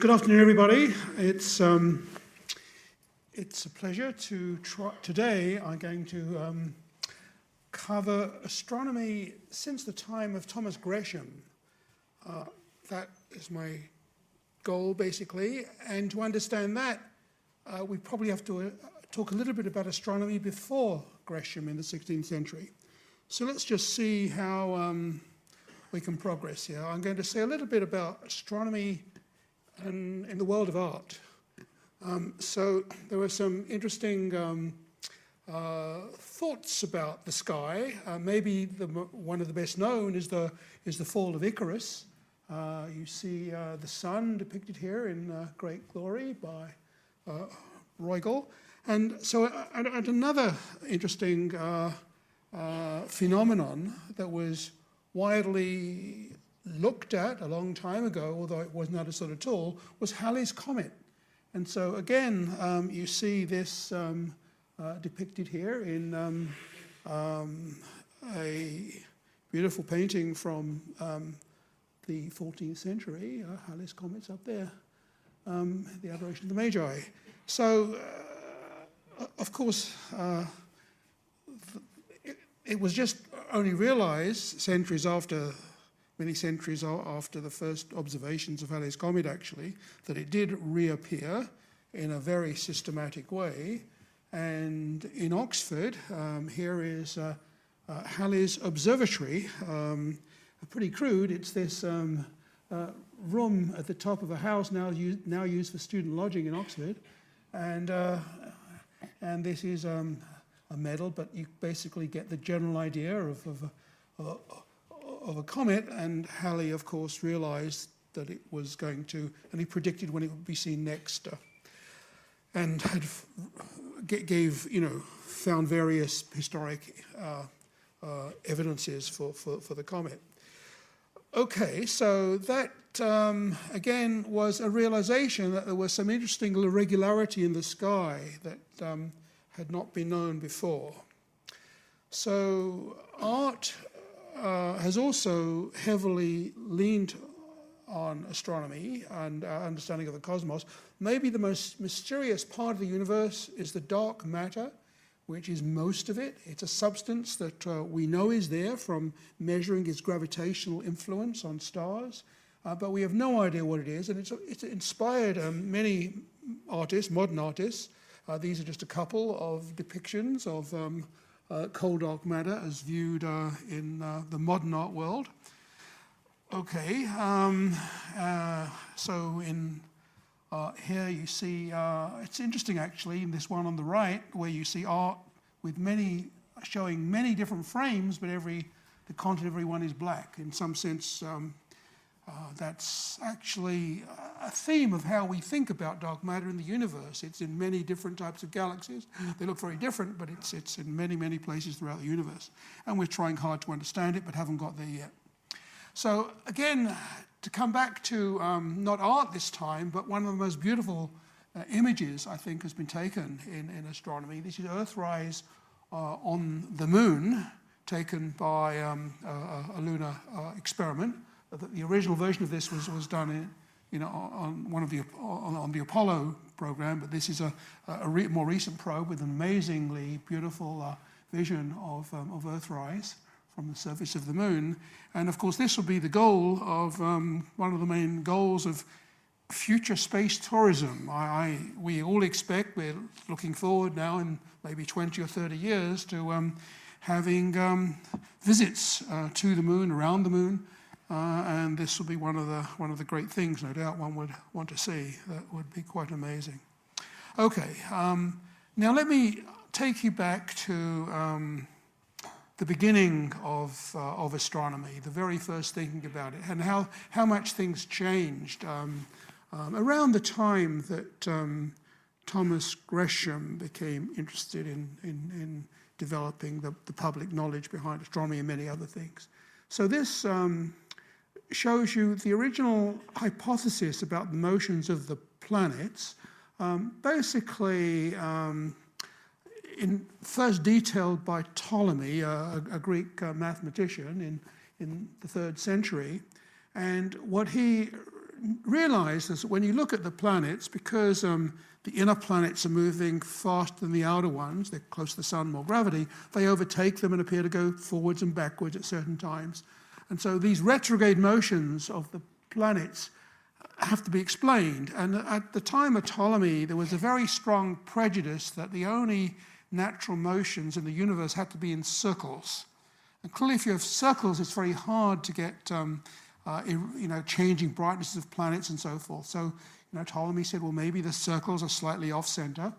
Good afternoon, everybody. It's a pleasure to try. Today, I'm going to cover astronomy since the time of Thomas Gresham. That is my goal, basically. And to understand that, we probably have to talk a little bit about astronomy before Gresham in the 16th century. So let's just see how we can progress here. I'm going to say a little bit about astronomy in the world of art. So there were some interesting thoughts about the sky. Maybe one of the best known is the fall of Icarus. You see the sun depicted here in great glory by Bruegel. And so and another interesting phenomenon that was widely looked at a long time ago, although it wasn't understood at all, was Halley's Comet. And so again, you see this depicted here in a beautiful painting from the 14th century. Halley's Comet's up there, the Adoration of the Magi. So, of course, it was just only realized many centuries after the first observations of Halley's Comet, actually, that it did reappear in a very systematic way. And in Oxford, here is Halley's Observatory. Pretty crude. It's this room at the top of a house now used for student lodging in Oxford. And this is a medal, but you basically get the general idea of a comet, and Halley, of course, realized that it was going to, and he predicted when it would be seen next, and had found various historic evidences for the comet. Okay, so that again was a realization that there was some interesting irregularity in the sky that had not been known before. So art has also heavily leaned on astronomy and our understanding of the cosmos. Maybe the most mysterious part of the universe is the dark matter, which is most of it. It's a substance that we know is there from measuring its gravitational influence on stars, but we have no idea what it is, and it's inspired many artists, modern artists. These are just a couple of depictions of cold dark matter as viewed in the modern art world. Okay, so in here you see, it's interesting actually, in this one on the right, where you see art with showing many different frames, but the content of every one is black. In some sense, that's actually a theme of how we think about dark matter in the universe. It's in many different types of galaxies. They look very different, but it's in many, many places throughout the universe. And we're trying hard to understand it, but haven't got there yet. So again, to come back to not art this time, but one of the most beautiful images, I think, has been taken in astronomy. This is Earthrise on the moon, taken by a lunar experiment. The original version of this was done on the Apollo program, but this is a more recent probe with an amazingly beautiful vision of Earthrise from the surface of the moon. And of course, this will be the goal of one of the main goals of future space tourism. We all expect, we're looking forward now in maybe 20 or 30 years to having visits to the moon, around the moon. And this will be one of the great things, no doubt, one would want to see. That would be quite amazing. Okay, now let me take you back to the beginning of astronomy, the very first thinking about it, and how much things changed around the time that Thomas Gresham became interested in developing the public knowledge behind astronomy and many other things. So this shows you the original hypothesis about the motions of the planets, basically first detailed by Ptolemy, a Greek mathematician in the 3rd century. And what he realized is that when you look at the planets, because the inner planets are moving faster than the outer ones, they're close to the sun, more gravity, they overtake them and appear to go forwards and backwards at certain times. And so these retrograde motions of the planets have to be explained. And at the time of Ptolemy, there was a very strong prejudice that the only natural motions in the universe had to be in circles. And clearly, if you have circles, it's very hard to get changing brightnesses of planets and so forth. So Ptolemy said, well, maybe the circles are slightly off-center,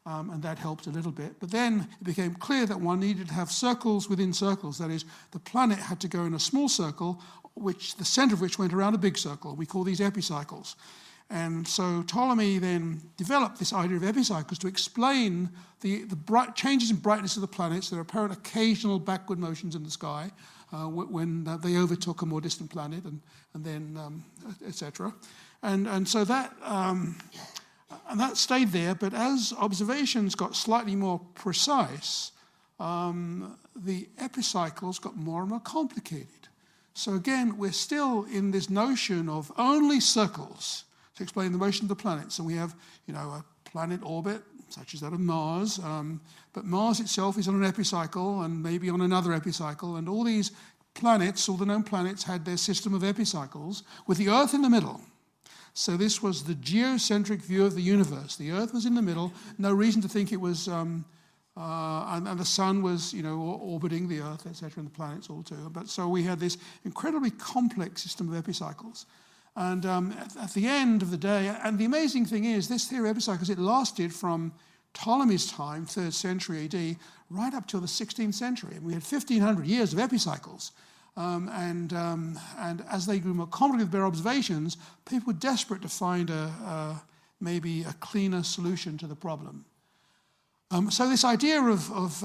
and that helped a little bit. But then it became clear that one needed to have circles within circles. That is, the planet had to go in a small circle, which the center of which went around a big circle. We call these epicycles. And so Ptolemy then developed this idea of epicycles to explain the changes in brightness of the planets, their apparent occasional backward motions in the sky when they overtook a more distant planet, and then etc. And so that stayed there. But as observations got slightly more precise, the epicycles got more and more complicated. So again, we're still in this notion of only circles to explain the motion of the planets. And we have, a planet orbit, such as that of Mars, but Mars itself is on an epicycle and maybe on another epicycle, and all these planets, all the known planets, had their system of epicycles, with the Earth in the middle. So this was the geocentric view of the universe. The Earth was in the middle, no reason to think it was, and the sun was, orbiting the Earth, etc., and the planets all too. But so we had this incredibly complex system of epicycles. And at the end of the day, and the amazing thing is, this theory of epicycles, it lasted from Ptolemy's time, 3rd century AD, right up till the 16th century. And we had 1,500 years of epicycles. And as they grew more complicated with their observations, people were desperate to find maybe a cleaner solution to the problem. So this idea of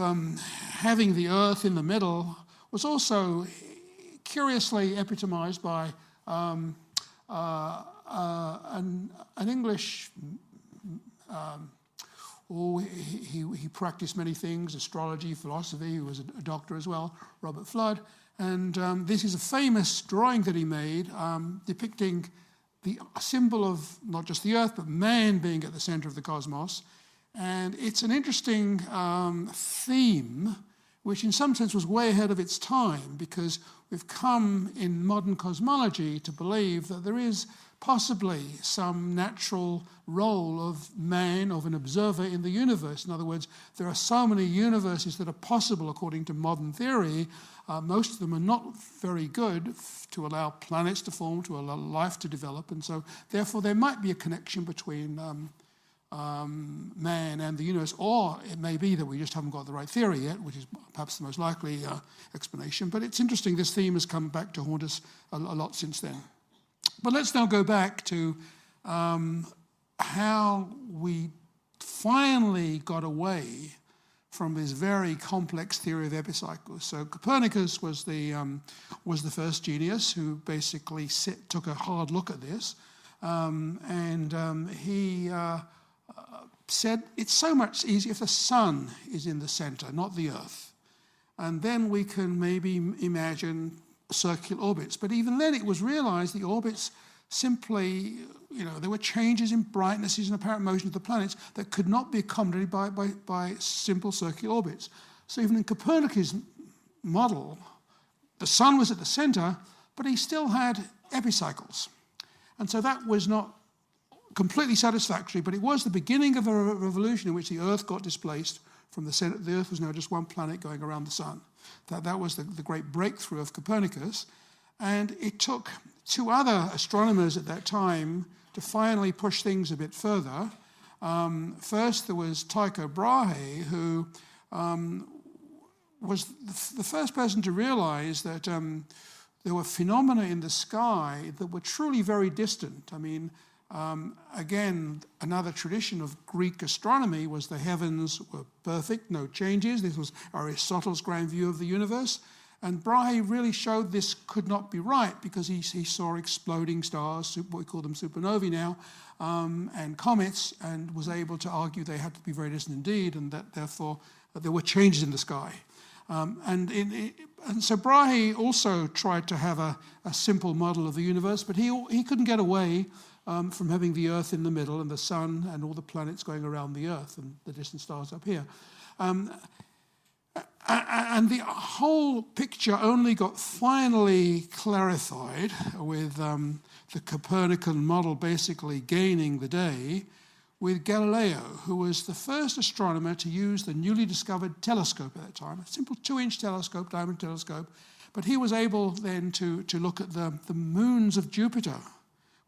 having the Earth in the middle was also curiously epitomized by an English, he practiced many things, astrology, philosophy, he was a doctor as well, Robert Flood. And this is a famous drawing that he made depicting the symbol of not just the Earth, but man being at the center of the cosmos. And it's an interesting theme, which in some sense was way ahead of its time, because we've come in modern cosmology to believe that there is possibly some natural role of man, of an observer in the universe. In other words, there are so many universes that are possible according to modern theory. Most of them are not very good to allow planets to form, to allow life to develop, and so therefore there might be a connection between man and the universe, or it may be that we just haven't got the right theory yet, which is perhaps the most likely explanation. But it's interesting, this theme has come back to haunt us a lot since then. But let's now go back to how we finally got away from this very complex theory of epicycles. So Copernicus was the first genius who basically took a hard look at this, and he said it's so much easier if the sun is in the center, not the Earth. And then we can maybe imagine circular orbits. But even then it was realized the orbits simply, there were changes in brightnesses and apparent motion of the planets that could not be accommodated by simple circular orbits. So even in Copernicus' model, the sun was at the center, but he still had epicycles. And so that was not completely satisfactory, but it was the beginning of a revolution in which the Earth got displaced from the center. The Earth was now just one planet going around the sun. That was the great breakthrough of Copernicus. And it took two other astronomers at that time to finally push things a bit further. First, there was Tycho Brahe, who was the first person to realize that there were phenomena in the sky that were truly very distant. I mean, again, another tradition of Greek astronomy was the heavens were perfect, no changes. This was Aristotle's grand view of the universe. And Brahe really showed this could not be right, because he saw exploding stars, what we call them supernovae now, and comets, and was able to argue they had to be very distant indeed, and that therefore there were changes in the sky. And so Brahe also tried to have a simple model of the universe, but he couldn't get away from having the Earth in the middle and the sun and all the planets going around the Earth and the distant stars up here. And the whole picture only got finally clarified with the Copernican model basically gaining the day with Galileo, who was the first astronomer to use the newly discovered telescope at that time, a simple 2-inch telescope, diamond telescope. But he was able then to look at the moons of Jupiter.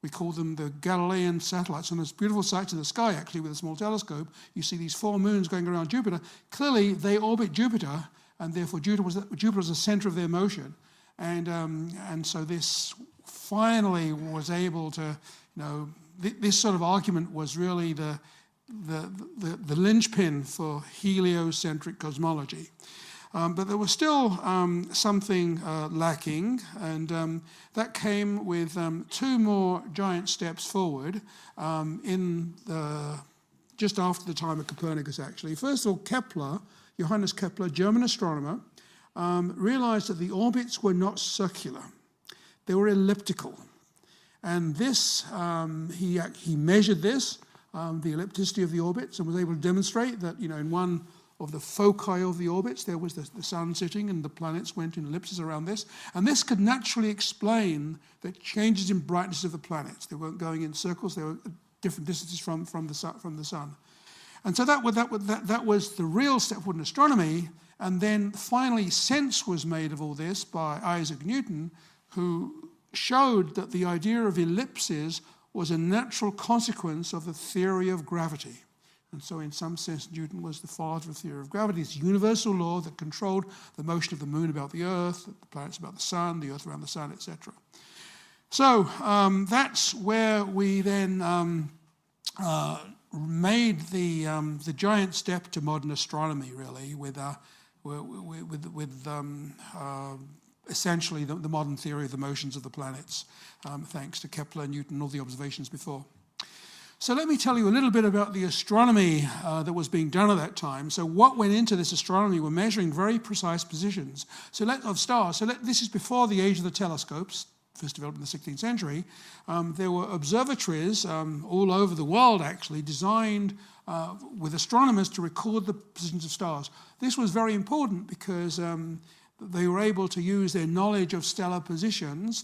We call them the Galilean satellites. And there's beautiful sights in the sky, actually, with a small telescope. You see these 4 moons going around Jupiter. Clearly, they orbit Jupiter, and therefore Jupiter was the center of their motion. And so this finally was able to, this sort of argument was really the linchpin for heliocentric cosmology. But there was still something lacking, and that came with 2 more giant steps forward just after the time of Copernicus, actually. First of all, Johannes Kepler, German astronomer, realized that the orbits were not circular. They were elliptical. And this, he measured this, the ellipticity of the orbits, and was able to demonstrate that, in one of the foci of the orbits, there was the sun sitting and the planets went in ellipses around this. And this could naturally explain the changes in brightness of the planets. They weren't going in circles, they were at different distances from the sun. And so that was the real step forward in astronomy. And then finally sense was made of all this by Isaac Newton, who showed that the idea of ellipses was a natural consequence of the theory of gravity. And so in some sense, Newton was the father of the theory of gravity, this universal law that controlled the motion of the moon about the Earth, the planets about the sun, the Earth around the sun, etc. So that's where we then made the giant step to modern astronomy, really, with essentially the modern theory of the motions of the planets, thanks to Kepler, Newton, all the observations before. So let me tell you a little bit about the astronomy that was being done at that time. So what went into this astronomy were measuring very precise positions of stars. This is before the age of the telescopes, first developed in the 16th century. There were observatories all over the world, actually, designed with astronomers to record the positions of stars. This was very important because they were able to use their knowledge of stellar positions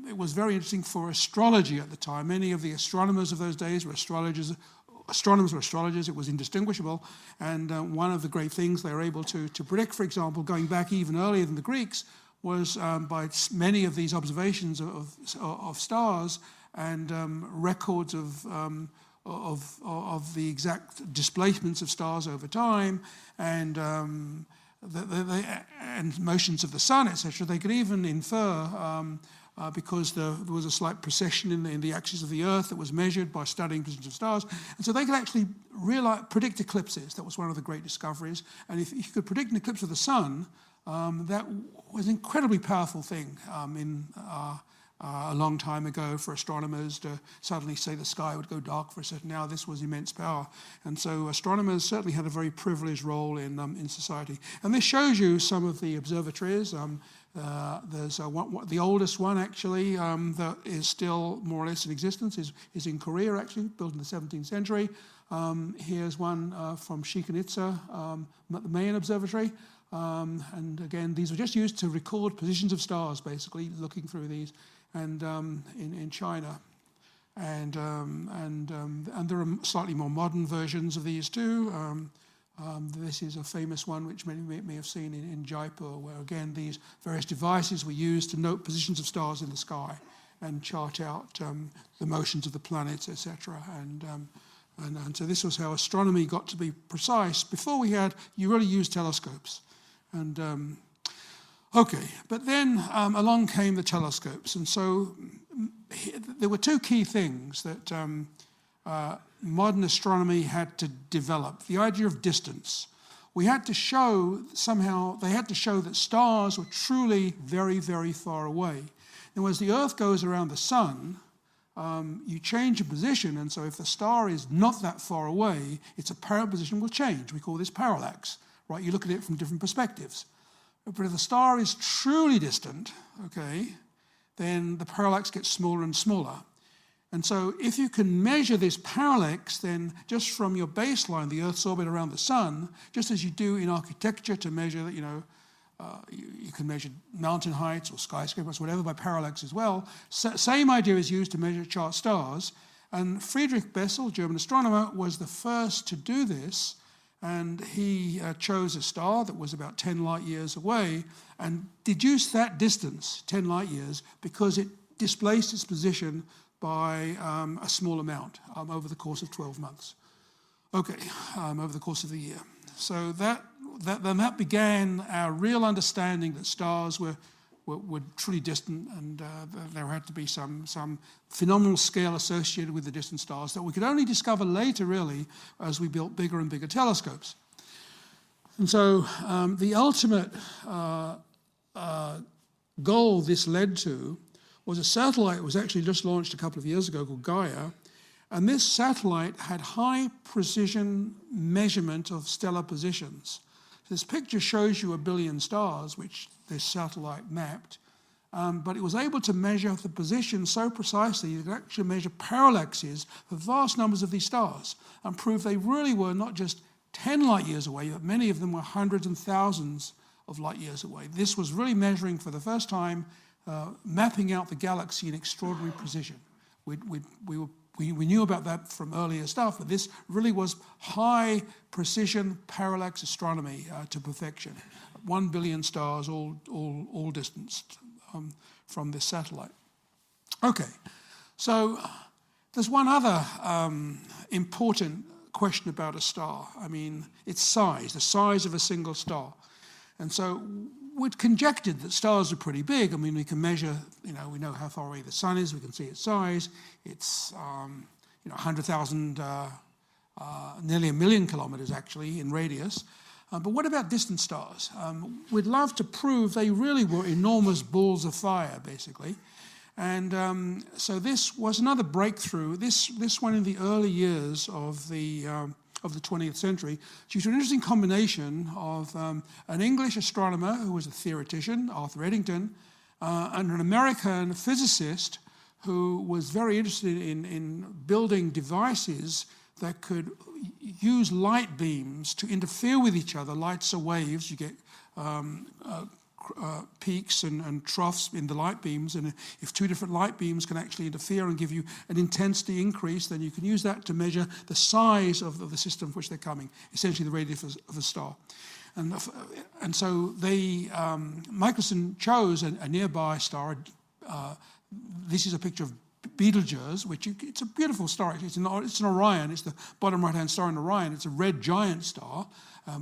it was very interesting for astrology at the time. Many of the astronomers of those days were astrologers. Astronomers were astrologers. It was indistinguishable. And one of the great things they were able to predict, for example, going back even earlier than the Greeks, was by many of these observations of stars and records of the exact displacements of stars over time and motions of the sun, etc. They could even infer, because there was a slight precession in the axis of the Earth that was measured by studying positions of stars. And so they could actually predict eclipses. That was one of the great discoveries. And if you could predict an eclipse of the sun, that was an incredibly powerful thing a long time ago for astronomers to suddenly say the sky would go dark for a certain hour. This was immense power. And so astronomers certainly had a very privileged role in society. And this shows you some of the observatories. There's the oldest one, actually, that is still more or less in existence, is in Korea, actually, built in the 17th century. Here's one from Chichen Itza, the Mayan Observatory. And again, these were just used to record positions of stars, basically, looking through these, and in China. And there are slightly more modern versions of these too. This is a famous one which many may have seen in Jaipur, where again these various devices were used to note positions of stars in the sky and chart out the motions of the planets, etc. And so this was how astronomy got to be precise. Before you really used telescopes. And okay, but then along came the telescopes, and so there were 2 key things that modern astronomy had to develop. The idea of distance. They had to show that stars were truly very, very far away. Now, as the Earth goes around the sun, you change your position, and so if the star is not that far away, its apparent position will change. We call this parallax, right? You look at it from different perspectives. But if the star is truly distant, okay, then the parallax gets smaller and smaller. And so if you can measure this parallax, then just from your baseline, the Earth's orbit around the sun, just as you do in architecture to measure, you can measure mountain heights or skyscrapers, whatever, by parallax as well. Same idea is used to measure chart stars. And Friedrich Bessel, German astronomer, was the first to do this. And he chose a star that was about 10 light years away and deduced that distance, 10 light years, because it displaced its position by a small amount over the course of 12 months. Okay, over the course of the year. So that began our real understanding that stars were truly distant, and there had to be some phenomenal scale associated with the distant stars that we could only discover later, really, as we built bigger and bigger telescopes. And so the ultimate goal this led to was a satellite that was actually just launched a couple of years ago called Gaia, and this satellite had high precision measurement of stellar positions. This picture shows you 1 billion stars, which this satellite mapped, but it was able to measure the position so precisely that it could actually measure parallaxes for vast numbers of these stars and prove they really were not just 10 light years away, but many of them were hundreds and thousands of light years away. This was really measuring for the first time, mapping out the galaxy in extraordinary precision. We knew about that from earlier stuff, but this really was high precision parallax astronomy to perfection. 1 billion stars, all distanced from this satellite. Okay, so there's one other important question about a star. I mean, its size, the size of a single star. And so we'd conjectured that stars are pretty big. I mean, we can measure, we know how far away the sun is, we can see its size. It's 100,000, nearly 1 million kilometers actually in radius. But what about distant stars? We'd love to prove they really were enormous balls of fire, basically. And so this was another breakthrough, this one in the early years of the 20th century, due to an interesting combination of an English astronomer who was a theoretician, Arthur Eddington, and an American physicist who was very interested in building devices that could use light beams to interfere with each other. Lights are waves. You get peaks and troughs in the light beams, and if two different light beams can actually interfere and give you an intensity increase, then you can use that to measure the size of the system from which they're coming, essentially the radius of a star. And so Michelson chose a nearby star. This is a picture of Betelgeuse, it's a beautiful star. It's an Orion. It's the bottom right-hand star in Orion. It's a red giant star.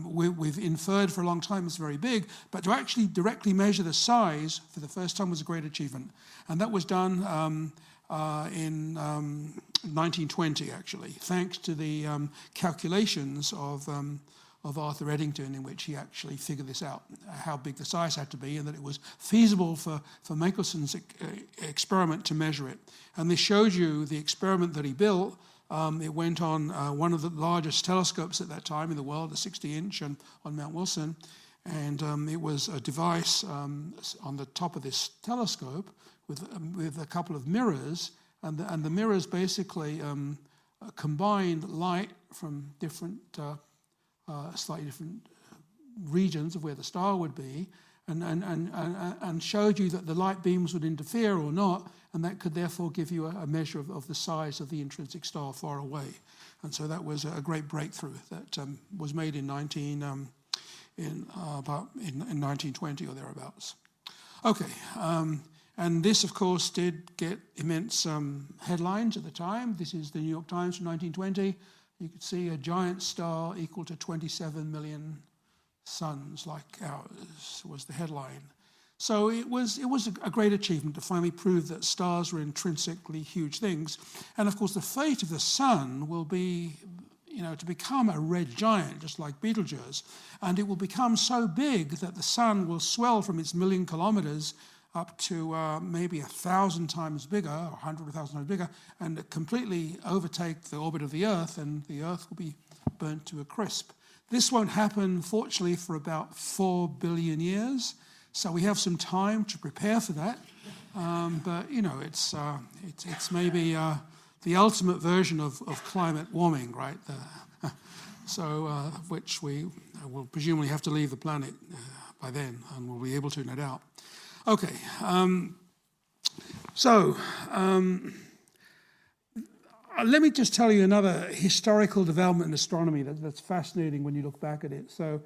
We've inferred for a long time it's very big, but to actually directly measure the size for the first time was a great achievement. And that was done in 1920, actually, thanks to the calculations of Arthur Eddington, in which he actually figured this out, how big the size had to be, and that it was feasible for Michelson's experiment to measure it. And this shows you the experiment that he built. It went on one of the largest telescopes at that time in the world, a 60-inch on Mount Wilson. And it was a device on the top of this telescope with a couple of mirrors. And the mirrors basically combined light from different slightly different regions of where the star would be, and showed you that the light beams would interfere or not, and that could therefore give you a measure of the size of the intrinsic star far away. And so that was a great breakthrough that was made in 1920 or thereabouts. Okay, and this, of course, did get immense headlines at the time. This is the New York Times from 1920. You could see a giant star equal to 27 million suns like ours was the headline. So it was a great achievement to finally prove that stars were intrinsically huge things. And of course, the fate of the sun will be, to become a red giant, just like Betelgeuse. And it will become so big that the sun will swell from its 1 million kilometers up to maybe 1,000 times bigger, or 100,000 times bigger, and completely overtake the orbit of the Earth, and the Earth will be burnt to a crisp. This won't happen, fortunately, for about 4 billion years. So we have some time to prepare for that. But, you know, it's maybe the ultimate version of climate warming, right? Which we will presumably have to leave the planet by then, and we'll be able to, no doubt. Okay. Let me just tell you another historical development in astronomy that's fascinating when you look back at it. So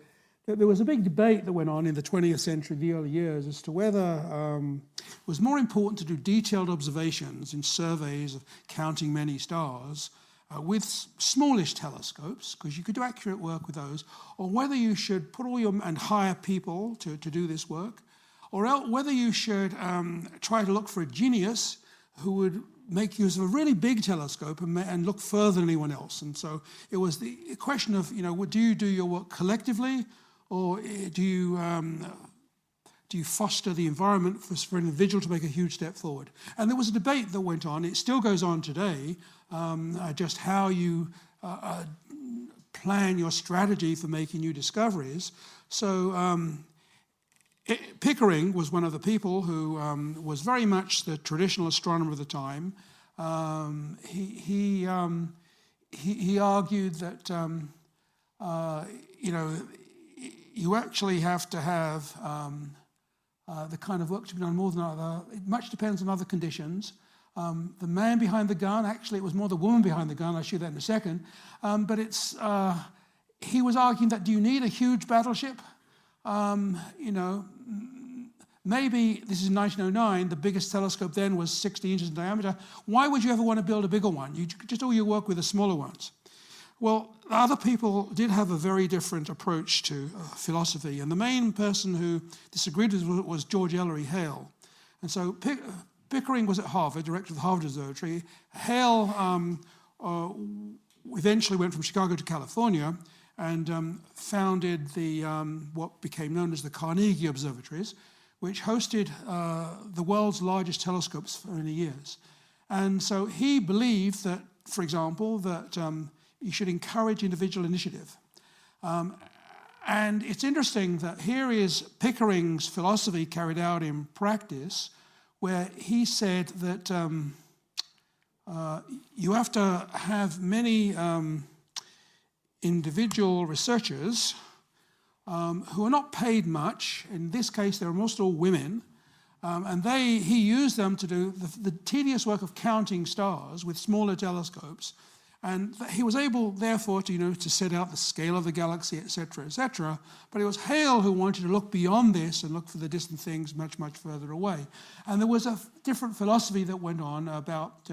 there was a big debate that went on in the 20th century, the early years, as to whether it was more important to do detailed observations in surveys of counting many stars with smallish telescopes, because you could do accurate work with those, or whether you should put and hire people to do this work, or whether you should try to look for a genius who would make use of a really big telescope and look further than anyone else. And so it was the question of, you know, do you do your work collectively, or do you foster the environment for an individual to make a huge step forward? And there was a debate that went on. It still goes on today, just how you plan your strategy for making new discoveries. So Pickering was one of the people who was very much the traditional astronomer of the time. He argued that you know, you actually have to have the kind of work to be done more than other. It much depends on other conditions. The man behind the gun, actually it was more the woman behind the gun, I'll show you that in a second. But he was arguing that, do you need a huge battleship? You know, maybe, this is 1909, the biggest telescope then was 60 inches in diameter. Why would you ever want to build a bigger one? You just do your work with the smaller ones. Well, other people did have a very different approach to philosophy, and the main person who disagreed with it was George Ellery Hale. And so Pickering was at Harvard, director of the Harvard Observatory. Hale eventually went from Chicago to California and founded the what became known as the Carnegie Observatories, which hosted the world's largest telescopes for many years. And so he believed that, for example, that you should encourage individual initiative. And it's interesting that here is Pickering's philosophy carried out in practice, where he said that you have to have many individual researchers who are not paid much. In this case, they're almost all women. And he used them to do the tedious work of counting stars with smaller telescopes. And he was able, therefore, to set out the scale of the galaxy, et cetera, et cetera. But it was Hale who wanted to look beyond this and look for the distant things much, much further away. And there was a different philosophy that went on about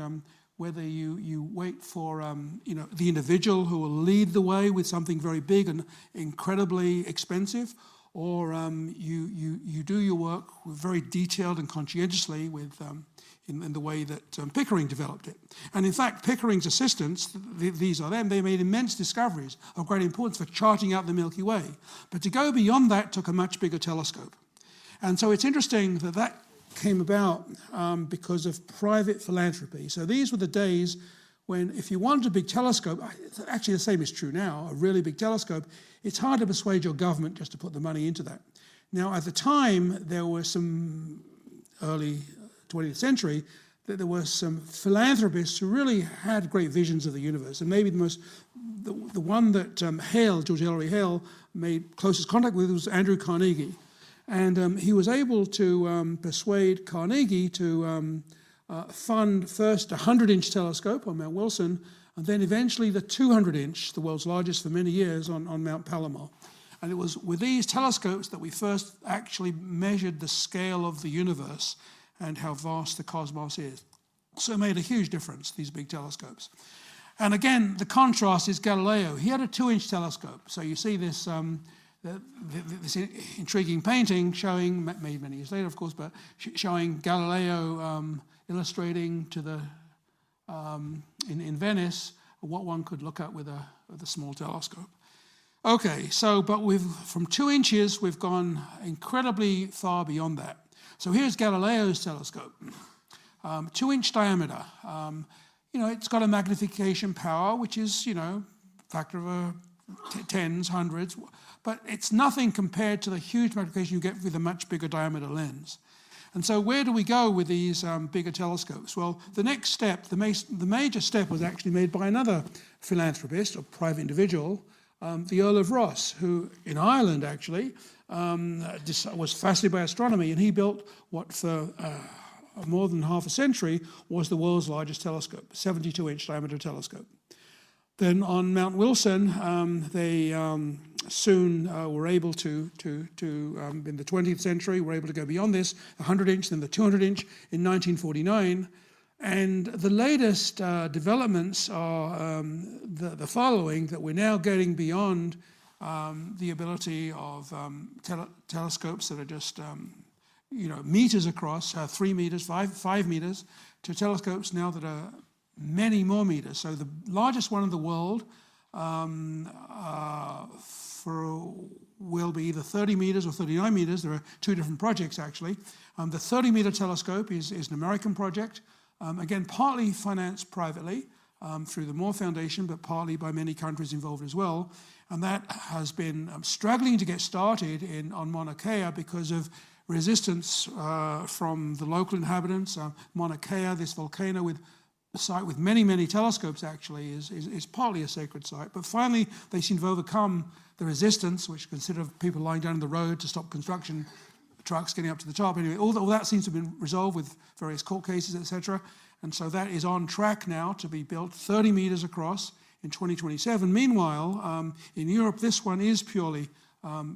whether you wait for the individual who will lead the way with something very big and incredibly expensive, or you do your work very detailed and conscientiously with in the way that Pickering developed it. And in fact, Pickering's assistants, these are them, they made immense discoveries of great importance for charting out the Milky Way. But to go beyond that took a much bigger telescope. And so it's interesting that came about because of private philanthropy. So these were the days when, if you wanted a big telescope, actually the same is true now, a really big telescope, it's hard to persuade your government just to put the money into that. Now, at the time, there were some early 20th century, that there were some philanthropists who really had great visions of the universe. And maybe the one that George Ellery Hale, made closest contact with was Andrew Carnegie. And he was able to persuade Carnegie to fund first a 100-inch telescope on Mount Wilson, and then eventually the 200-inch, the world's largest for many years, on Mount Palomar. And it was with these telescopes that we first actually measured the scale of the universe and how vast the cosmos is. So it made a huge difference, these big telescopes. And again, the contrast is Galileo. He had a 2-inch telescope. So you see this this intriguing painting showing, made many years later, of course, but showing Galileo illustrating to the in Venice what one could look at with a small telescope. Okay, so but from 2 inches, we've gone incredibly far beyond that. So here's Galileo's telescope, 2-inch diameter. It's got a magnification power, which is, factor of tens, hundreds, but it's nothing compared to the huge magnification you get with a much bigger diameter lens. And so where do we go with these bigger telescopes? Well, the next step, the major step was actually made by another philanthropist, or private individual, the Earl of Rosse, who in Ireland actually was fascinated by astronomy, and he built what for more than half a century was the world's largest telescope, 72-inch diameter telescope. Then on Mount Wilson, they soon were able to in the 20th century, were able to go beyond this, 100-inch, then the 200-inch in 1949. And the latest developments are the following, that we're now getting beyond the ability of telescopes that are just meters across, 3 meters, 5 meters, to telescopes now that are many more meters. So the largest one in the world will be either 30 meters or 39 meters. There are two different projects actually. The 30-meter telescope is an American project, again partly financed privately through the Moore Foundation, but partly by many countries involved as well. And that has been struggling to get started on Mauna Kea because of resistance from the local inhabitants. Mauna Kea, this volcano with a site with many, many telescopes actually is partly a sacred site. But finally, they seem to have overcome the resistance, which consider people lying down in the road to stop construction trucks getting up to the top. Anyway, all that seems to have been resolved with various court cases, etc. And so that is on track now to be built 30 meters across in 2027. Meanwhile, in Europe, this one is purely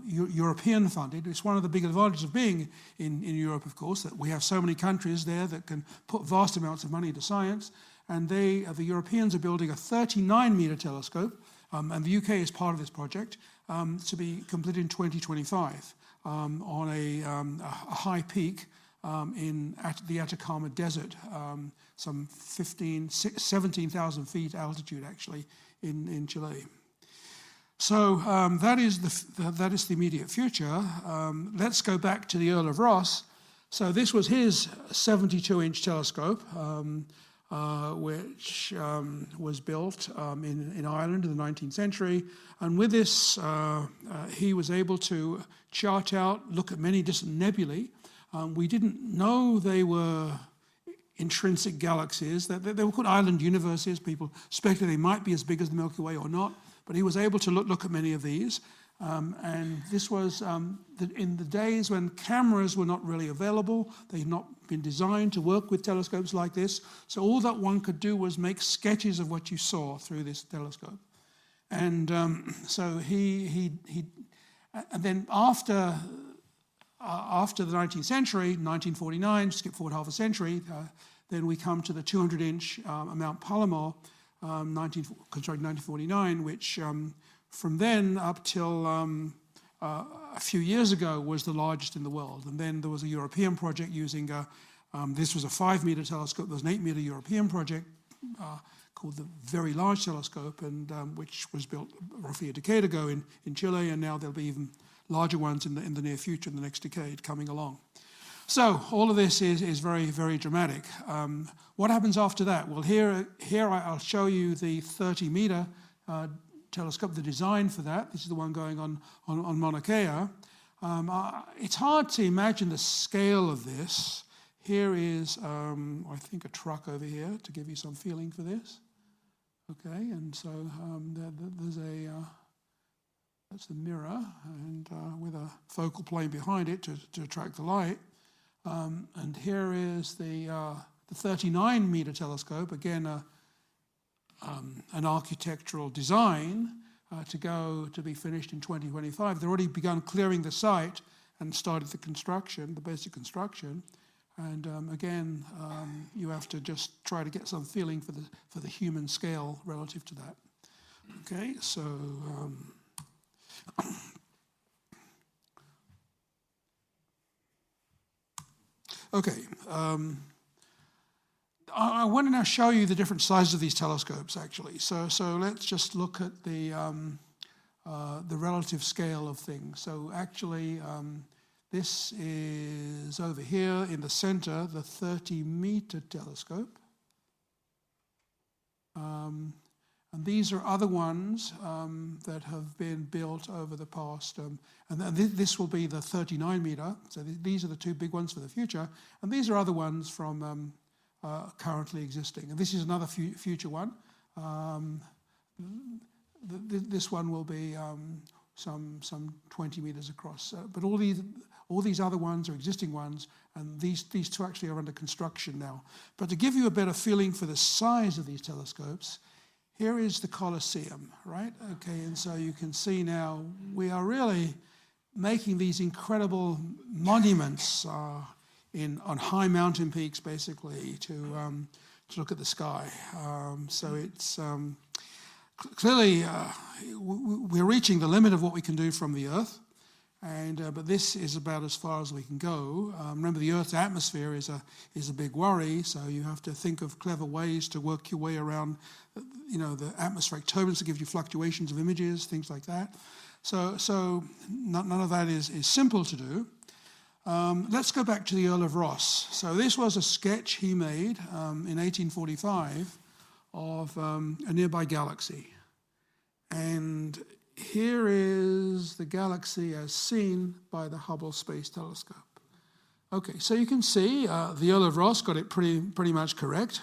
European funded. It's one of the big advantages of being in Europe, of course, that we have so many countries there that can put vast amounts of money into science. And the Europeans are building a 39-meter telescope, and the UK is part of this project, to be completed in 2025 on a high peak at the Atacama Desert, some 17,000 feet altitude actually in Chile. So that is the immediate future. Let's go back to the Earl of Rosse. So this was his 72-inch telescope, which was built in Ireland in the 19th century. And with this, he was able to chart out, look at many distant nebulae. We didn't know they were intrinsic galaxies. They were called island universes. People speculated they might be as big as the Milky Way or not. But he was able to look at many of these. And this was in the days when cameras were not really available. They had not been designed to work with telescopes like this. So all that one could do was make sketches of what you saw through this telescope. And so and then after the 19th century, 1949, skip forward half a century, then we come to the 200-inch Mount Palomar, constructed in 1949, which from then up till a few years ago was the largest in the world. And then there was a European project using, this was a 5-meter telescope. There was an 8-meter European project called the Very Large Telescope, and which was built roughly a decade ago in Chile, and now there'll be even larger ones in the near future, in the next decade, coming along. So all of this is very, very dramatic. What happens after that? Well, here I'll show you the 30-meter telescope, the design for that. This is the one going on Mauna Kea. It's hard to imagine the scale of this. Here is, I think, a truck over here to give you some feeling for this. Okay, and so there's that's the mirror, and with a focal plane behind it to attract the light. And here is the 39-meter telescope, again an architectural design to be finished in 2025. They've already begun clearing the site and started the basic construction. And again, you have to just try to get some feeling for the human scale relative to that. Okay, so. Okay, I want to now show you the different sizes of these telescopes, actually. So let's just look at the relative scale of things. So actually, this is over here in the center, the 30-meter telescope. And These are other ones that have been built over the past, and this will be the 39 meter. So these are the two big ones for the future, and these are other ones from currently existing. And this is another future one. This one will be some 20 meters across. But all these other ones are existing ones, and these two actually are under construction now. But to give you a better feeling for the size of these telescopes, here is the Colosseum, right? Okay, and so you can see now we are really making these incredible monuments on high mountain peaks, basically, to look at the sky. So it's clearly we're reaching the limit of what we can do from the Earth, but this is about as far as we can go. Remember, the Earth's atmosphere is a big worry, so you have to think of clever ways to work your way around, the atmospheric turbulence to give you fluctuations of images, things like that. So none of that is simple to do. Let's go back to the Earl of Rosse. So this was a sketch he made in 1845 of a nearby galaxy. And here is the galaxy as seen by the Hubble Space Telescope. Okay, so you can see the Earl of Rosse got it pretty much correct.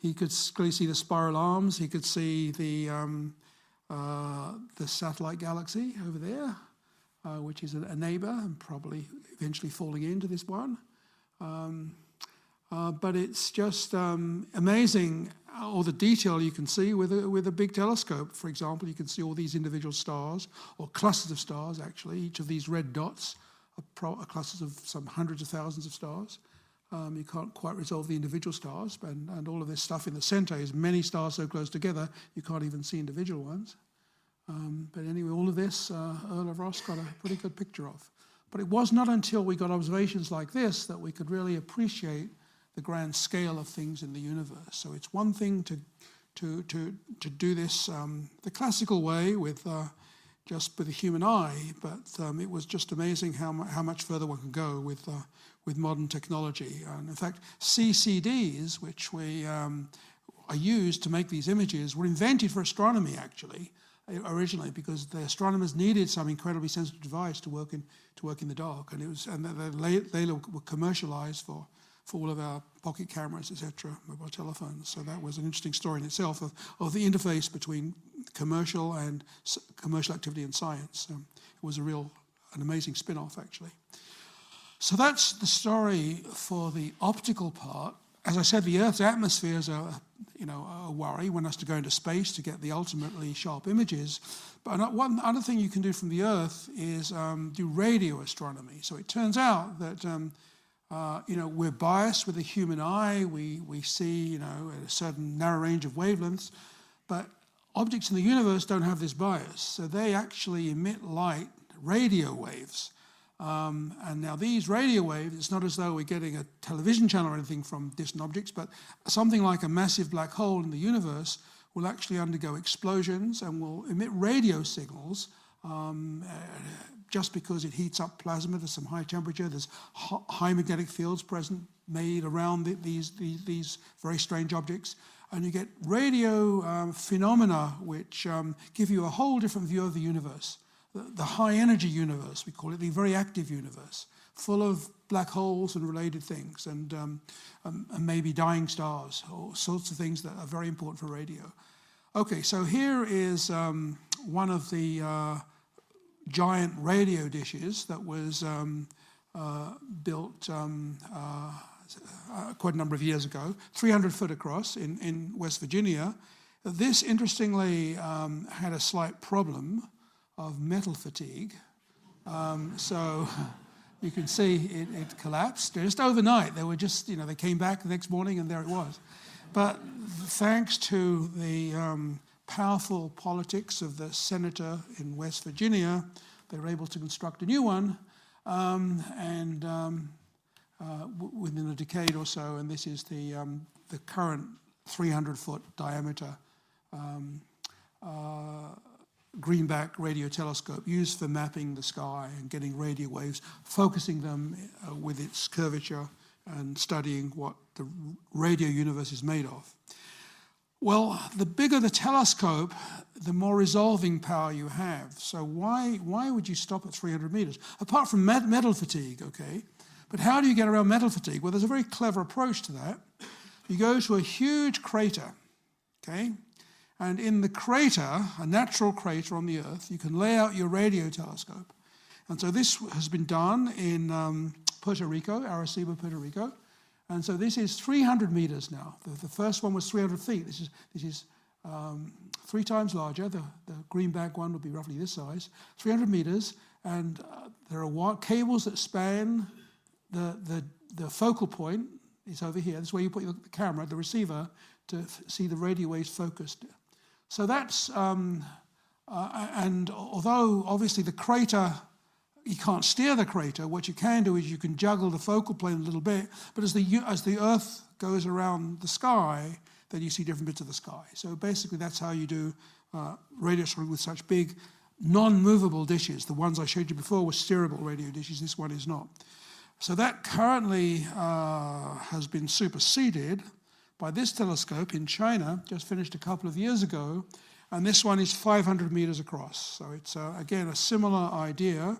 He could clearly see the spiral arms. He could see the satellite galaxy over there, which is a neighbor and probably eventually falling into this one. But it's just amazing all the detail you can see with a big telescope. For example, you can see all these individual stars, or clusters of stars actually. Each of these red dots are clusters of some hundreds of thousands of stars. You can't quite resolve the individual stars, and all of this stuff in the center is many stars so close together you can't even see individual ones. But anyway, all of this Earl of Rosse got a pretty good picture of. But it was not until we got observations like this that we could really appreciate the grand scale of things in the universe. So it's one thing to do this the classical way with just with the human eye, but it was just amazing how much further one can go with modern technology. And in fact, CCDs, which we are used to make these images, were invented for astronomy actually originally, because the astronomers needed some incredibly sensitive device to work in the dark, and they were commercialized for all of our pocket cameras, etc., mobile telephones. So that was an interesting story in itself of the interface between commercial activity and science. It was an amazing spin-off, actually. So that's the story for the optical part. As I said, the Earth's atmospheres are, a worry. One has to go into space to get the ultimately sharp images. But one other thing you can do from the Earth is do radio astronomy. So it turns out that we're biased with the human eye. We see, at a certain narrow range of wavelengths, but objects in the universe don't have this bias. So they actually emit light, radio waves. And now these radio waves, it's not as though we're getting a television channel or anything from distant objects, but something like a massive black hole in the universe will actually undergo explosions and will emit radio signals just because it heats up plasma. There's some high temperature, there's high magnetic fields present made around these very strange objects. And you get radio phenomena which give you a whole different view of the universe. The high energy universe, we call it, the very active universe, full of black holes and related things, and maybe dying stars, all sorts of things that are very important for radio. Okay, so here is one of the giant radio dishes that was built quite a number of years ago, 300 foot across in West Virginia. This, interestingly, had a slight problem of metal fatigue. So you can see it collapsed just overnight. They were just, they came back the next morning and there it was. But thanks to the powerful politics of the senator in West Virginia, they were able to construct a new one, within a decade or so, and this is the current 300-foot diameter greenback radio telescope used for mapping the sky and getting radio waves, focusing them with its curvature and studying what the radio universe is made of. Well, the bigger the telescope, the more resolving power you have. So why would you stop at 300 meters? Apart from metal fatigue, okay? But how do you get around metal fatigue? Well, there's a very clever approach to that. You go to a huge crater, okay? And in the crater, a natural crater on the Earth, you can lay out your radio telescope. And so this has been done in Puerto Rico, Arecibo, Puerto Rico. And so this is 300 meters now. The first one was 300 feet. This is 3 times larger. The greenback one would be roughly this size. 300 meters, and there are cables that span the focal point. It's over here. This is where you put the camera, the receiver, to see the radio waves focused. So that's, and although obviously the crater, you can't steer the crater, what you can do is you can juggle the focal plane a little bit, but as the Earth goes around the sky, then you see different bits of the sky. So basically that's how you do radio astronomy with such big non-movable dishes. The ones I showed you before were steerable radio dishes, this one is not. So that currently has been superseded by this telescope in China, just finished a couple of years ago, and this one is 500 meters across. So it's, again, a similar idea.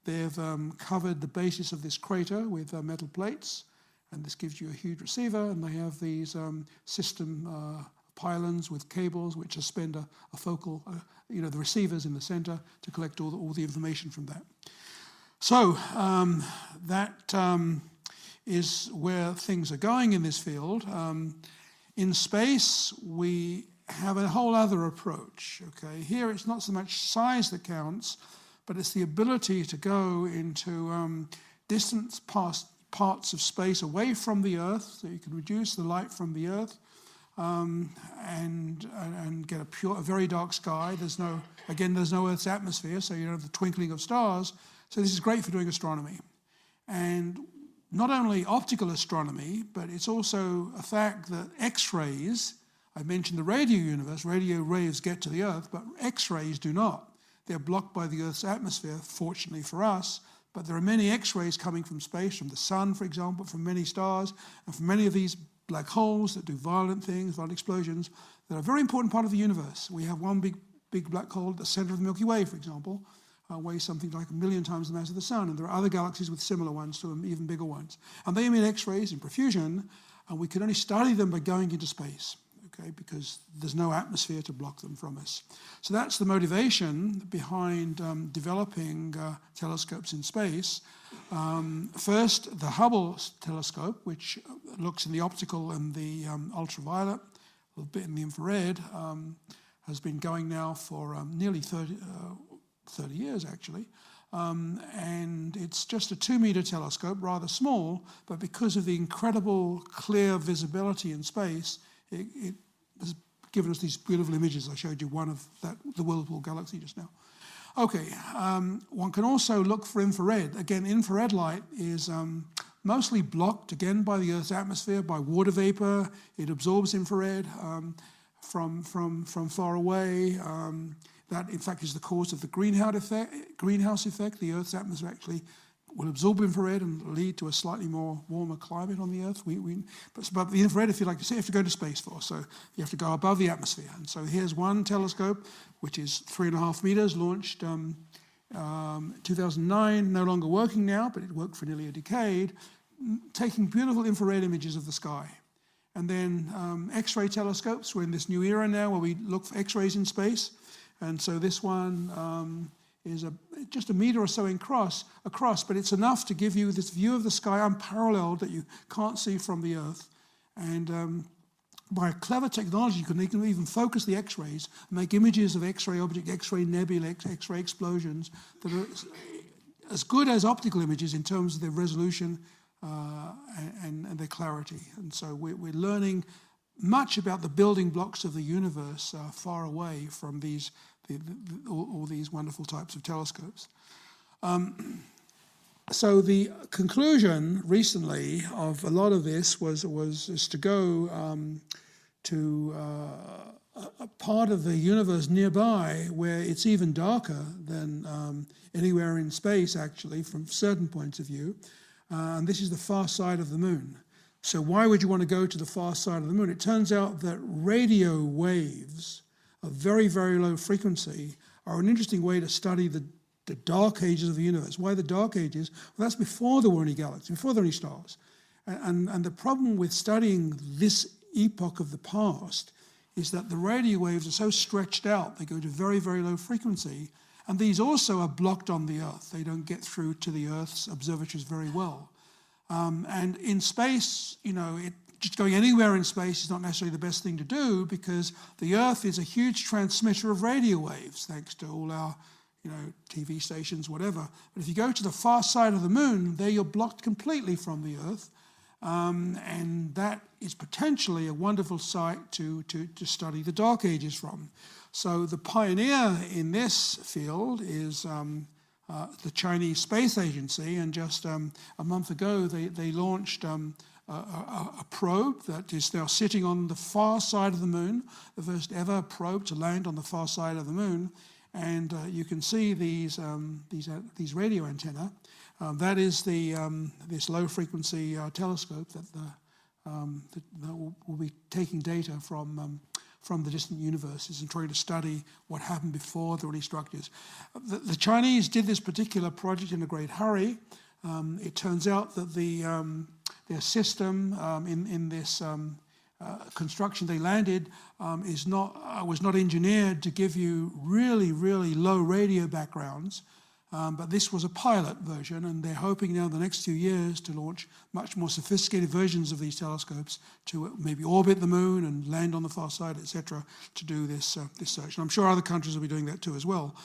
They've covered the basis of this crater with metal plates, and this gives you a huge receiver, and they have these system pylons with cables which suspend a focal, the receivers in the center to collect all the information from that. So that is where things are going in this field. In space, we have a whole other approach. Okay, here it's not so much size that counts, but it's the ability to go into distant parts of space away from the Earth, so you can reduce the light from the Earth and get a very dark sky. There's no Earth's atmosphere, so you don't have the twinkling of stars. So this is great for doing astronomy. And not only optical astronomy, but it's also a fact that X-rays, I mentioned the radio universe, radio waves get to the Earth, but X-rays do not. They're blocked by the Earth's atmosphere, fortunately for us, but there are many X-rays coming from space, from the sun, for example, from many stars, and from many of these black holes that do violent things, violent explosions. They're a very important part of the universe. We have one big black hole at the center of the Milky Way, for example, weighs something like 1 million times the mass of the sun, and there are other galaxies with similar ones to them, even bigger ones. And they emit X-rays in profusion, and we can only study them by going into space, okay, because there's no atmosphere to block them from us. So that's the motivation behind developing telescopes in space. First, the Hubble telescope, which looks in the optical and the ultraviolet, a little bit in the infrared, has been going now for nearly 30 years, actually. And it's just a 2-meter telescope, rather small, but because of the incredible clear visibility in space, it has given us these beautiful images. I showed you one of the Whirlpool galaxy just now. Okay, one can also look for infrared. Again, infrared light is mostly blocked, again, by the Earth's atmosphere, by water vapor. It absorbs infrared from far away. That, in fact, is the cause of the greenhouse effect. The Earth's atmosphere actually will absorb infrared and lead to a slightly more warmer climate on the Earth. But the infrared, if you like to say, you have to go to space for. So you have to go above the atmosphere. And so here's one telescope, which is 3.5 meters, launched 2009, no longer working now, but it worked for nearly a decade, taking beautiful infrared images of the sky. And then X-ray telescopes. We're in this new era now where we look for X-rays in space. And so this one is just a meter or so across, but it's enough to give you this view of the sky unparalleled that you can't see from the Earth. And by clever technology, you can even focus the X-rays and make images of X-ray objects, X-ray nebulae, X-ray explosions that are as good as optical images in terms of their resolution and their clarity. And so we're learning much about the building blocks of the universe far away from all these wonderful types of telescopes. So the conclusion recently of a lot of this was to go to a part of the universe nearby where it's even darker than anywhere in space, actually, from certain points of view. And this is the far side of the moon. So why would you want to go to the far side of the moon? It turns out that radio waves of very, very low frequency are an interesting way to study the dark ages of the universe. Why the dark ages? Well, that's before there were any galaxies, before there were any stars. And the problem with studying this epoch of the past is that the radio waves are so stretched out, they go to very, very low frequency, and these also are blocked on the Earth. They don't get through to the Earth's observatories very well. And in space, just going anywhere in space is not necessarily the best thing to do, because the Earth is a huge transmitter of radio waves, thanks to all our TV stations, whatever. But if you go to the far side of the moon, there you're blocked completely from the Earth. And that is potentially a wonderful site to study the dark ages from. So the pioneer in this field is the Chinese Space Agency, and just a month ago they launched a probe that is now sitting on the far side of the moon, the first ever probe to land on the far side of the moon. And you can see these radio antennae. That is this low frequency telescope that will be taking data from the distant universes and trying to study what happened before there were any structures. The Chinese did this particular project in a great hurry. It turns out that their system in this construction they landed was not engineered to give you really, really low radio backgrounds. But this was a pilot version, and they're hoping now in the next few years to launch much more sophisticated versions of these telescopes to maybe orbit the moon and land on the far side, etc., to do this search. And I'm sure other countries will be doing that too as well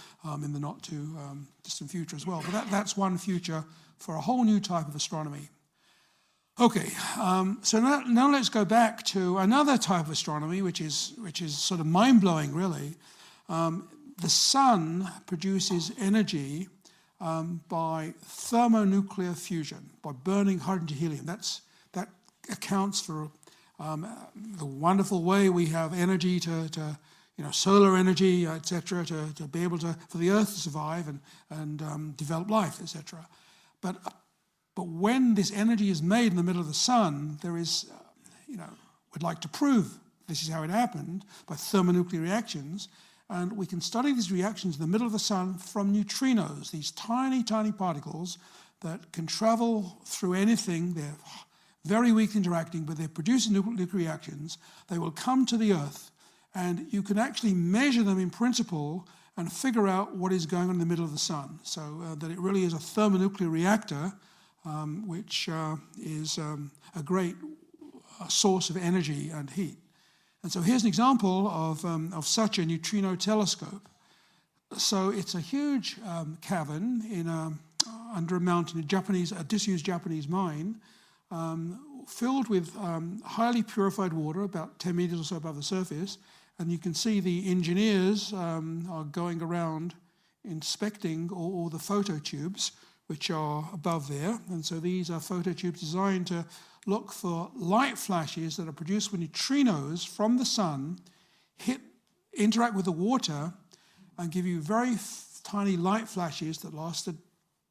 in the not too distant future as well. But that's one future for a whole new type of astronomy. Okay, so now let's go back to another type of astronomy, which is sort of mind-blowing, really. The sun produces energy by thermonuclear fusion, by burning hydrogen to helium. That accounts for the wonderful way we have energy to solar energy, etc., to be able to, for the Earth to survive and develop life, etc. But when this energy is made in the middle of the sun, there is, we'd like to prove this is how it happened by thermonuclear reactions. And we can study these reactions in the middle of the sun from neutrinos, these tiny, tiny particles that can travel through anything. They're very weak interacting, but they're producing nuclear reactions. They will come to the Earth, and you can actually measure them in principle and figure out what is going on in the middle of the sun. So that it really is a thermonuclear reactor, which is a great source of energy and heat. And so here's an example of such a neutrino telescope. So it's a huge cavern under a mountain, a disused Japanese mine, filled with highly purified water, about 10 meters or so above the surface. And you can see the engineers are going around inspecting all the phototubes, which are above there. And so these are phototubes designed to look for light flashes that are produced when neutrinos from the sun interact with the water and give you very tiny light flashes that last a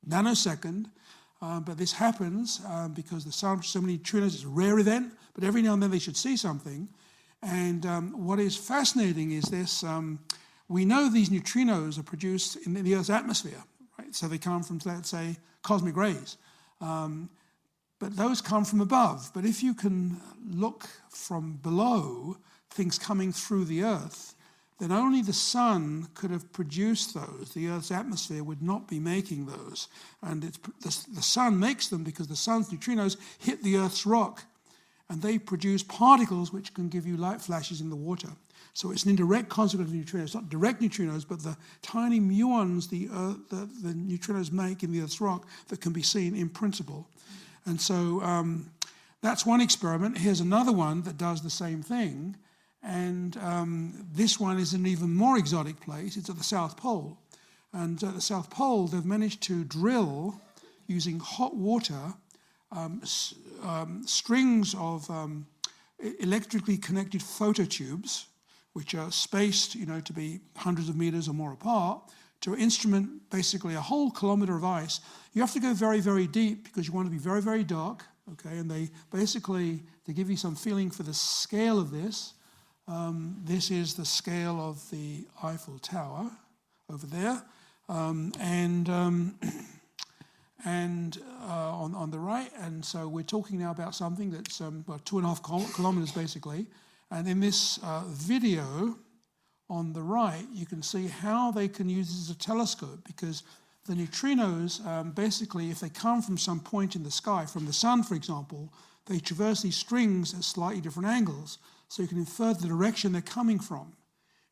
nanosecond. But this happens because the sun has so many neutrinos. It's a rare event, but every now and then they should see something. And what is fascinating is this. We know these neutrinos are produced in the Earth's atmosphere, right? So they come from, let's say, cosmic rays. But those come from above. But if you can look from below, things coming through the Earth, then only the sun could have produced those. The Earth's atmosphere would not be making those. And the sun makes them because the sun's neutrinos hit the Earth's rock, and they produce particles which can give you light flashes in the water. So it's an indirect consequence of neutrinos. It's not direct neutrinos, but the tiny muons the neutrinos make in the Earth's rock that can be seen in principle. And so that's one experiment. Here's another one that does the same thing. And this one is an even more exotic place. It's at the South Pole. And at the South Pole, they've managed to drill, using hot water, strings of electrically connected phototubes, which are spaced, to be hundreds of meters or more apart, to instrument basically a whole kilometer of ice. You have to go very, very deep because you want to be very, very dark, Okay, and they basically, to give you some feeling for the scale of this, this is the scale of the Eiffel Tower over there, and on the right. And so we're talking now about something that's about 2.5 kilometers basically. And in this video on the right, you can see how they can use this as a telescope, because the neutrinos, basically, if they come from some point in the sky, from the sun, for example, they traverse these strings at slightly different angles, so you can infer the direction they're coming from.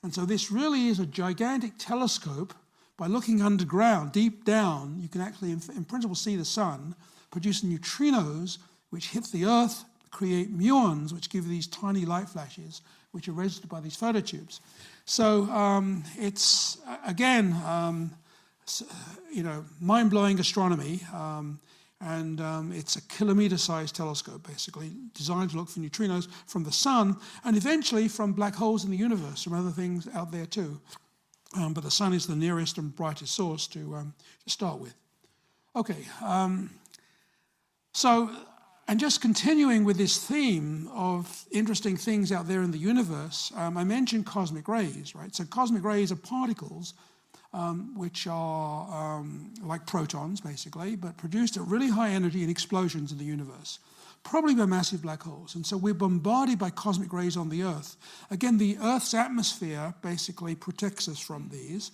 And so this really is a gigantic telescope. By looking underground, deep down, you can actually, in principle, see the sun producing neutrinos, which hit the Earth, create muons, which give you these tiny light flashes, which are registered by these phototubes. So it's, again, mind-blowing astronomy, and it's a kilometer-sized telescope, basically, designed to look for neutrinos from the sun, and eventually from black holes in the universe, from other things out there too. But the sun is the nearest and brightest source to start with. Okay, and just continuing with this theme of interesting things out there in the universe, I mentioned cosmic rays, right? So cosmic rays are particles which are like protons, basically, but produced at really high energy in explosions in the universe, probably by massive black holes. And so we're bombarded by cosmic rays on the Earth. Again, the Earth's atmosphere basically protects us from these.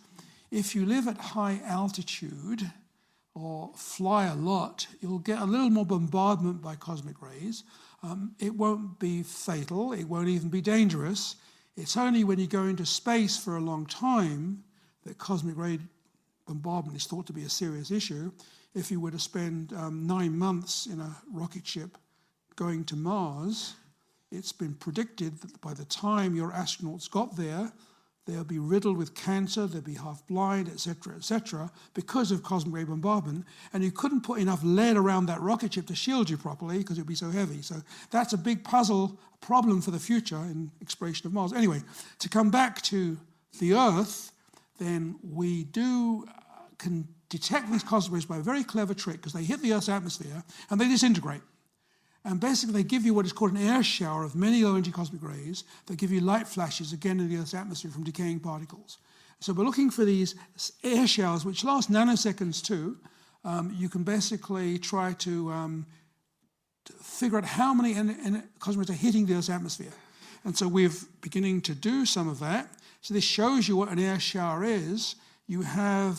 If you live at high altitude or fly a lot, you'll get a little more bombardment by cosmic rays. It won't be fatal. It won't even be dangerous. It's only when you go into space for a long time that cosmic ray bombardment is thought to be a serious issue. If you were to spend 9 months in a rocket ship going to Mars, it's been predicted that by the time your astronauts got there, they'll be riddled with cancer, they'll be half blind, etc., because of cosmic ray bombardment. And you couldn't put enough lead around that rocket ship to shield you properly because it would be so heavy. So that's a big problem for the future in exploration of Mars. Anyway, to come back to the Earth, then we can detect these cosmic rays by a very clever trick, because they hit the Earth's atmosphere and they disintegrate. And basically they give you what is called an air shower of many low-energy cosmic rays that give you light flashes, again, in the Earth's atmosphere from decaying particles. So we're looking for these air showers, which last nanoseconds too. You can basically try to figure out how many cosmic rays are hitting the Earth's atmosphere. And so we're beginning to do some of that. So this shows you what an air shower is. You have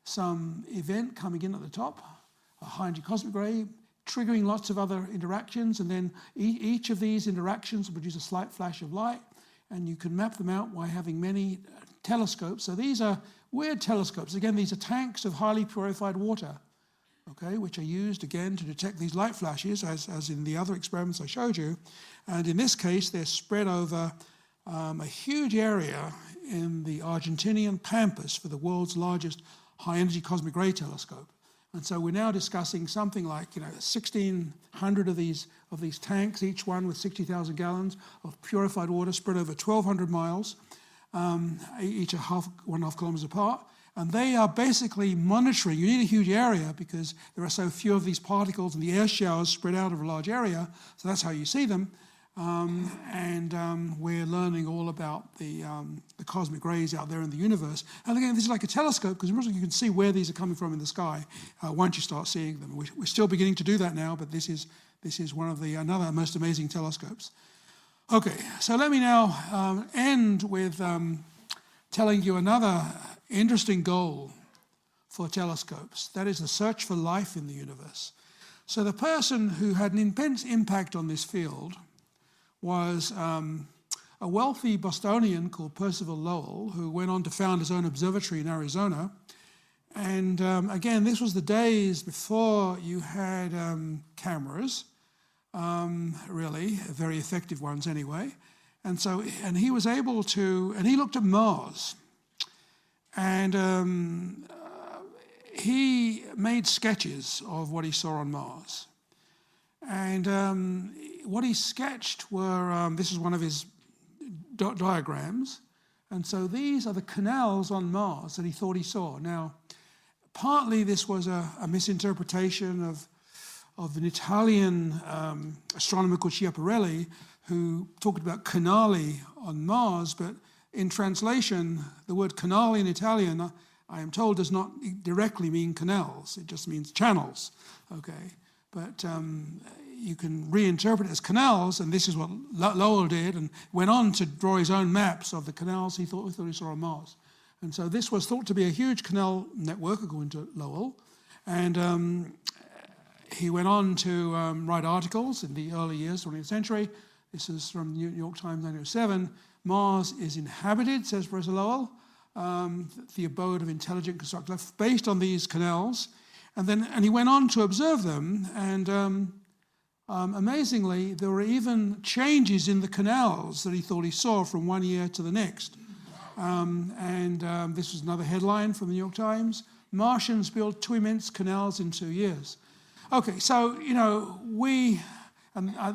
some event coming in at the top, a high-energy cosmic ray, triggering lots of other interactions, and then each of these interactions will produce a slight flash of light, and you can map them out by having many telescopes. So these are weird telescopes. Again, these are tanks of highly purified water, okay, which are used, again, to detect these light flashes, as in the other experiments I showed you. And in this case, they're spread over a huge area in the Argentinian Pampas for the world's largest high-energy cosmic ray telescope. And so we're now discussing something like 1,600 of these tanks, each one with 60,000 gallons of purified water spread over 1,200 miles, each 1.5 kilometers apart. And they are basically monitoring. You need a huge area because there are so few of these particles, and the air showers spread out over a large area. So that's how you see them. We're learning all about the cosmic rays out there in the universe. And again, this is like a telescope, because you can see where these are coming from in the sky once you start seeing them. We're still beginning to do that now, but this is one of another most amazing telescopes. Okay, so let me now end with telling you another interesting goal for telescopes. That is the search for life in the universe. So the person who had an immense impact on this field was a wealthy Bostonian called Percival Lowell, who went on to found his own observatory in Arizona. And again, this was the days before you had cameras, really, very effective ones anyway. And he was able to, and he looked at Mars. And he made sketches of what he saw on Mars. And what he sketched were, this is one of his diagrams. And so these are the canals on Mars that he thought he saw. Now, partly this was a misinterpretation of an Italian astronomer called Schiaparelli, who talked about canali on Mars, but in translation, the word canali in Italian, I am told, does not directly mean canals. It just means channels, okay? But you can reinterpret it as canals, and this is what Lowell did, and went on to draw his own maps of the canals he thought he saw on Mars. And so this was thought to be a huge canal network, according to Lowell. And he went on to write articles in the early years of the 20th century. This is from New York Times 1907. Mars is inhabited, says Professor Lowell, the abode of intelligent constructed life, based on these canals. And he went on to observe them, and amazingly, there were even changes in the canals that he thought he saw from one year to the next. This was another headline from the New York Times. Martians built 2 immense canals in 2 years. Okay, so,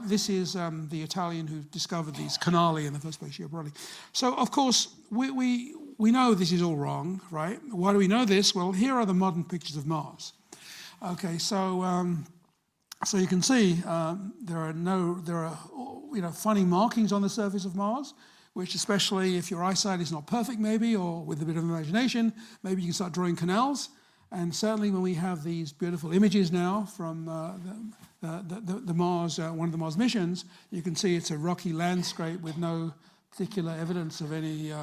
this is the Italian who discovered these canali in the first place, Schiaparelli. So, of course, we know this is all wrong, right? Why do we know this? Well, here are the modern pictures of Mars. Okay, so you can see there are funny markings on the surface of Mars, which, especially if your eyesight is not perfect, maybe, or with a bit of imagination, maybe you can start drawing canals. And certainly, when we have these beautiful images now from the Mars, one of the Mars missions, you can see it's a rocky landscape with no particular evidence of any,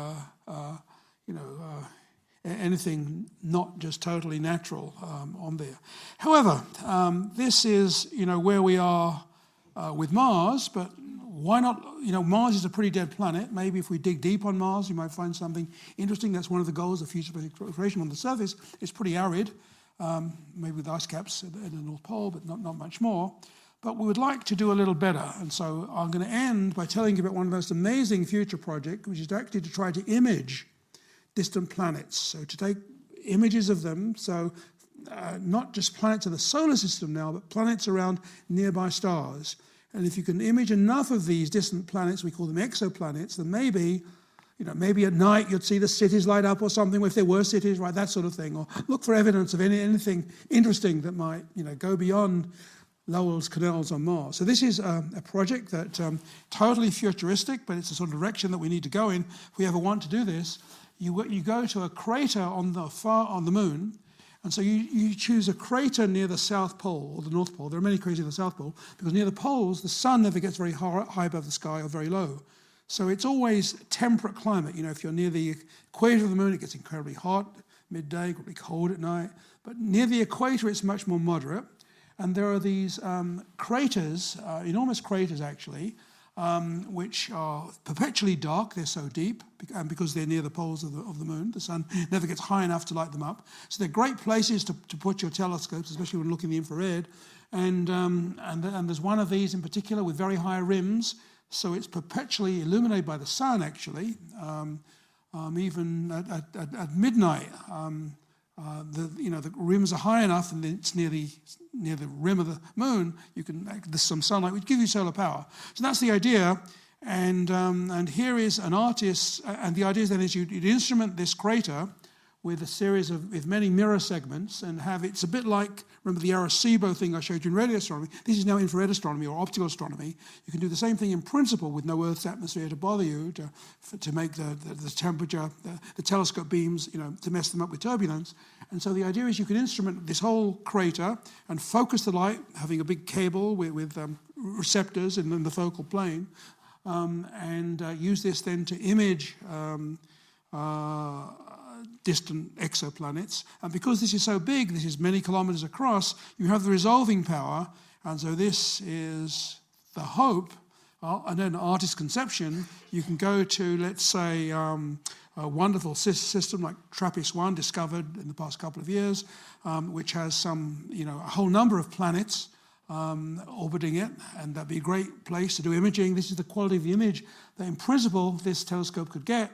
anything not just totally natural on there. However, this is, where we are with Mars, but why not? Mars is a pretty dead planet. Maybe if we dig deep on Mars, you might find something interesting. That's one of the goals of future exploration on the surface. It's pretty arid, maybe with ice caps at the North Pole, but not much more. But we would like to do a little better. And so I'm going to end by telling you about one of the most amazing future projects, which is actually to try to image distant planets. So to take images of them, so not just planets in the solar system now, but planets around nearby stars. And if you can image enough of these distant planets, we call them exoplanets, then maybe at night you'd see the cities light up or something, if there were cities, right, that sort of thing. Or look for evidence of anything interesting that might, go beyond Lowell's canals on Mars. So this is a project that totally futuristic, but it's the sort of direction that we need to go in if we ever want to do this. You go to a crater on the moon, and so you choose a crater near the South Pole or the North Pole. There are many craters in the South Pole, because near the poles, the sun never gets very high above the sky or very low. So it's always temperate climate. If you're near the equator of the moon, it gets incredibly hot midday, incredibly cold at night. But near the equator, it's much more moderate. And there are these craters, enormous craters actually, which are perpetually dark. They're so deep, and because they're near the poles of the moon, the sun never gets high enough to light them up. So they're great places to put your telescopes, especially when looking in the infrared. And there's one of these in particular with very high rims, so it's perpetually illuminated by the sun. Actually, even at midnight, the rims are high enough, and it's near the rim of the moon. There's some sunlight which gives you solar power. So that's the idea. And here is an artist, and the idea then is you'd instrument this crater with a series with many mirror segments, and it's a bit like, remember the Arecibo thing I showed you in radio astronomy? This is now infrared astronomy or optical astronomy. You can do the same thing in principle with no Earth's atmosphere to bother you, to make the temperature, the telescope beams, to mess them up with turbulence. And so the idea is you can instrument this whole crater and focus the light, having a big cable with receptors in the focal plane, and use this then to image distant exoplanets. And because this is so big, this is many kilometers across, you have the resolving power. And so this is the hope, and then artist's conception. You can go to, let's say, a wonderful system like TRAPPIST-1, discovered in the past couple of years, which has a whole number of planets orbiting it, and that'd be a great place to do imaging. This is the quality of the image that, in principle, this telescope could get.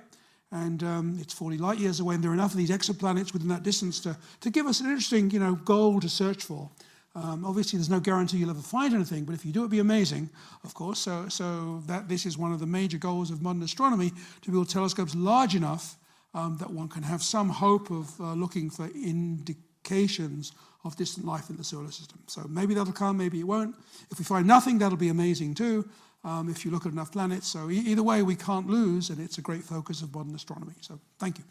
And it's 40 light years away, and there are enough of these exoplanets within that distance to give us an interesting, goal to search for. Obviously, there's no guarantee you'll ever find anything, but if you do, it'd be amazing, of course. So that this is one of the major goals of modern astronomy, to build telescopes large enough that one can have some hope of looking for indications of distant life in the solar system. So maybe that'll come, maybe it won't. If we find nothing, that'll be amazing too, if you look at enough planets. So either way, we can't lose, and it's a great focus of modern astronomy. So thank you.